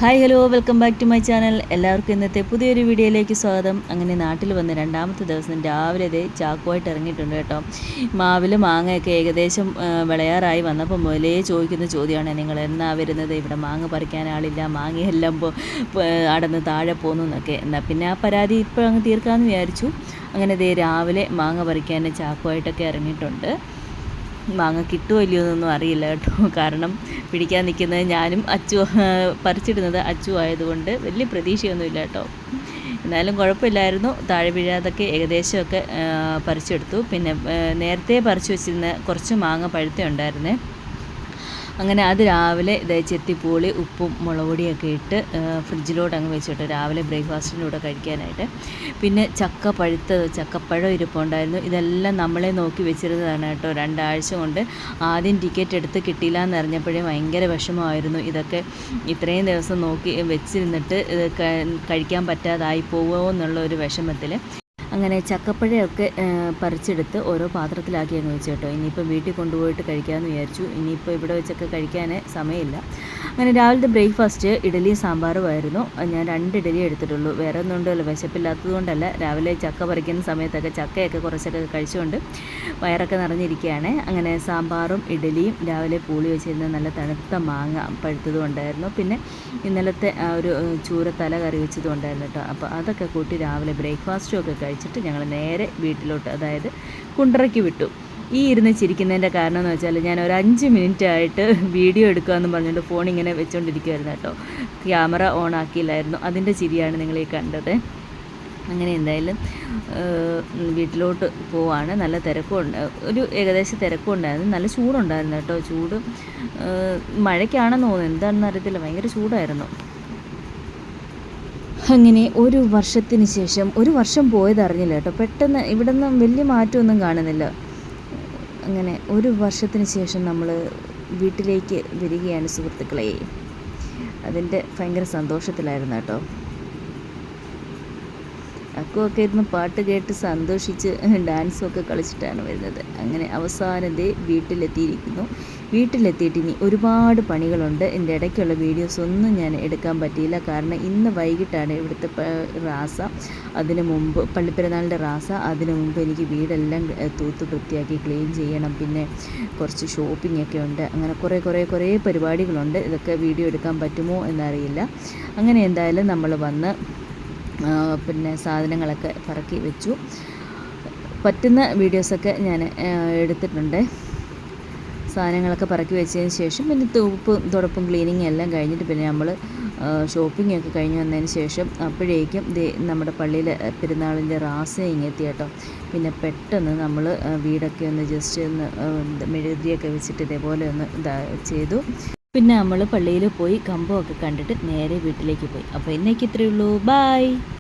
Hi hello welcome back to my channel. എല്ലാവർക്കും ഇന്നത്തെ പുതിയൊരു വീഡിയോയിലേക്ക് സ്വാഗതം. അങ്ങനെ നാട്ടിൽ വന്ന് രണ്ടാമത്തെ ദിവസം രാവിലെ ഇതേ ചാക്കുമായിട്ട് ഇറങ്ങിയിട്ടുണ്ട് കേട്ടോ. മാവിൽ മാങ്ങയൊക്കെ ഏകദേശം വിളയാറായി വന്നപ്പോൾ മുതലേ ചോദിക്കുന്ന ചോദ്യമാണ്, നിങ്ങൾ എന്നാ വരുന്നത്? ഇവിടെ മാങ്ങ പറിക്കാൻ ആളില്ല, മാങ്ങയെല്ലാം അടന്ന് താഴെ പോന്നു എന്നൊക്കെ. എന്നാൽ പിന്നെ ആ പരാതി ഇപ്പോൾ അങ്ങ് തീർക്കാമെന്ന് വിചാരിച്ചു. അങ്ങനെ ഇതേ രാവിലെ മാങ്ങ പറിക്കാൻ ചാക്കുമായിട്ടൊക്കെ ഇറങ്ങിയിട്ടുണ്ട്. മാങ്ങ കിട്ടുമോ ഇല്ലയോ എന്നൊന്നും അറിയില്ല കേട്ടോ. കാരണം പിടിക്കാൻ നിൽക്കുന്നത് ഞാനും പറിച്ചിടുന്നത് അച്ചു ആയതുകൊണ്ട് വലിയ പ്രതീക്ഷയൊന്നുമില്ല കേട്ടോ. എന്നാലും കുഴപ്പമില്ലായിരുന്നു. താഴെ വീഴാതൊക്കെ ഏകദേശമൊക്കെ പറിച്ചെടുത്തു. പിന്നെ നേരത്തെ പറിച്ചു വെച്ചിരുന്ന കുറച്ച് മാങ്ങ പഴുത്ത ഉണ്ടായിരുന്നേ. അങ്ങനെ അത് രാവിലെ ചെത്തിപ്പൂളി ഉപ്പും മുളക് പൊടിയൊക്കെ ഇട്ട് ഫ്രിഡ്ജിലോട്ട് അങ്ങ് വെച്ചിട്ട് രാവിലെ ബ്രേക്ക്ഫാസ്റ്റിൻ്റെ കൂടെ കഴിക്കാനായിട്ട്. പിന്നെ ചക്കപ്പഴം ഇരിപ്പുണ്ടായിരുന്നു. ഇതെല്ലാം നമ്മളെ നോക്കി വെച്ചിരുന്നതാണ് കേട്ടോ. 2 ആഴ്ച കൊണ്ട്. ആദ്യം ടിക്കറ്റ് എടുത്ത് കിട്ടിയില്ല എന്നറിഞ്ഞപ്പോഴേ ഭയങ്കര വിഷമമായിരുന്നു. ഇതൊക്കെ ഇത്രയും ദിവസം നോക്കി വെച്ചിരുന്നിട്ട് കഴിക്കാൻ പറ്റാതായി പോവുമോ എന്നുള്ള ഒരു വിഷമത്തിൽ. അങ്ങനെ ചക്കപ്പഴമൊക്കെ പറിച്ചെടുത്ത് ഓരോ പാത്രത്തിലാക്കി അങ്ങ് വെച്ചു കേട്ടോ. ഇനിയിപ്പോൾ വീട്ടിൽ കൊണ്ടുപോയിട്ട് കഴിക്കാമെന്ന് വിചാരിച്ചു. ഇനിയിപ്പോൾ ഇവിടെ വെച്ചൊക്കെ കഴിക്കാൻ സമയമില്ല. അങ്ങനെ രാവിലത്തെ ബ്രേക്ക്ഫാസ്റ്റ് ഇഡലിയും സാമ്പാറുമായിരുന്നു. ഞാൻ 2 ഇഡലി എടുത്തിട്ടുള്ളൂ. വേറെ ഒന്നും ഉണ്ടല്ലോ, വിശപ്പില്ലാത്തത് കൊണ്ടല്ല. രാവിലെ ചക്ക പറിക്കുന്ന സമയത്തൊക്കെ ചക്കയൊക്കെ കുറച്ചൊക്കെ കഴിച്ചുകൊണ്ട് വയറൊക്കെ നിറഞ്ഞിരിക്കുകയാണ്. അങ്ങനെ സാമ്പാറും ഇഡലിയും രാവിലെ പൂളി വെച്ചിരുന്ന നല്ല തണുത്ത മാങ്ങ പഴുത്തതും ഉണ്ടായിരുന്നു. പിന്നെ ഇന്നലത്തെ ആ ഒരു ചൂരത്തല കറി വെച്ചതും ഉണ്ടായിരുന്നു കേട്ടോ. അപ്പോൾ അതൊക്കെ കൂട്ടി രാവിലെ ബ്രേക്ക്ഫാസ്റ്റും ഒക്കെ കഴിച്ചിട്ട് ഞങ്ങൾ നേരെ വീട്ടിലോട്ട്, അതായത് കുണ്ടറയ്ക്ക് വിട്ടു. ഈ ഇരുന്ന് ചിരിക്കുന്നതിൻ്റെ കാരണം എന്ന് വെച്ചാൽ ഞാൻ ഒരു 5 മിനിറ്റ് ആയിട്ട് വീഡിയോ എടുക്കുകയെന്ന് പറഞ്ഞുകൊണ്ട് ഫോൺ ഇങ്ങനെ വെച്ചുകൊണ്ടിരിക്കുമായിരുന്നു കേട്ടോ. ക്യാമറ ഓൺ ആക്കിയില്ലായിരുന്നു. അതിൻ്റെ ചിരിയാണ് നിങ്ങളീ കണ്ടത്. അങ്ങനെ എന്തായാലും വീട്ടിലോട്ട് പോവാണ്. നല്ല തിരക്കുണ്ട്, ഒരു ഏകദേശം തിരക്കുണ്ടായിരുന്നു. നല്ല ചൂടുണ്ടായിരുന്നു കേട്ടോ. ചൂട് മഴയ്ക്കാണെന്ന് തോന്നുന്നു, എന്താണെന്ന് അറിയത്തില്ല, ഭയങ്കര ചൂടായിരുന്നു. അങ്ങനെ ഒരു വർഷത്തിന് ശേഷം, ഒരു വർഷം പോയതറിഞ്ഞില്ല കേട്ടോ. പെട്ടെന്ന് ഇവിടെ നിന്ന് വലിയ മാറ്റമൊന്നും കാണുന്നില്ല. അങ്ങനെ ഒരു വർഷത്തിന് ശേഷം നമ്മൾ വീട്ടിലേക്ക് വരികയാണ് സുഹൃത്തുക്കളെ. അതിൻ്റെ ഭയങ്കര സന്തോഷത്തിലായിരുന്നു കേട്ടോ. അക്കുമൊക്കെ ഇരുന്ന് പാട്ട് കേട്ട് സന്തോഷിച്ച് ഡാൻസും ഒക്കെ കളിച്ചിട്ടാണ് വരുന്നത്. അങ്ങനെ അവസാനം വീട്ടിലെത്തിയിരിക്കുന്നു. വീട്ടിലെത്തിയിട്ട് ഇനി ഒരുപാട് പണികളുണ്ട്. എൻ്റെ ഇടയ്ക്കുള്ള വീഡിയോസ് ഒന്നും ഞാൻ എടുക്കാൻ പറ്റിയില്ല. കാരണം ഇന്ന് വൈകിട്ടാണ് ഇവിടുത്തെ റാസ. അതിന് മുമ്പ് പള്ളിപ്പെരുന്നാളിൻ്റെ റാസ. അതിന് മുമ്പ് എനിക്ക് വീടെല്ലാം തൂത്ത് വൃത്തിയാക്കി ക്ലീൻ ചെയ്യണം. പിന്നെ കുറച്ച് ഷോപ്പിംഗ് ഒക്കെ ഉണ്ട്. അങ്ങനെ കുറേ പരിപാടികളുണ്ട്. ഇതൊക്കെ വീഡിയോ എടുക്കാൻ പറ്റുമോ എന്നറിയില്ല. അങ്ങനെ എന്തായാലും നമ്മൾ വന്ന് പിന്നെ സാധനങ്ങളൊക്കെ പറക്കി വെച്ചു. പറ്റുന്ന വീഡിയോസൊക്കെ ഞാൻ എടുത്തിട്ടുണ്ട്. സാധനങ്ങളൊക്കെ പറക്കി വെച്ചതിന് ശേഷം പിന്നെ തുടപ്പും ക്ലീനിങ് എല്ലാം കഴിഞ്ഞിട്ട് പിന്നെ നമ്മൾ ഷോപ്പിംഗ് ഒക്കെ കഴിഞ്ഞ് വന്നതിന് ശേഷം അപ്പോഴേക്കും നമ്മുടെ പള്ളിയിലെ പെരുന്നാളിൻ്റെ റാസ ഇങ്ങെത്തി കേട്ടോ. പിന്നെ പെട്ടെന്ന് നമ്മൾ വീടൊക്കെ ഒന്ന് ജസ്റ്റ് ഒന്ന് മെഴുകുതിരിയൊക്കെ വെച്ചിട്ട് ഇതേപോലെ ഒന്ന് ചെയ്തു. പിന്നെ നമ്മൾ പള്ളിയിൽ പോയി കമ്പമൊക്കെ കണ്ടിട്ട് നേരെ വീട്ടിലേക്ക് പോയി. അപ്പോൾ ഇന്നേക്ക് ഇത്രയേ ഉള്ളൂ. ബായ്.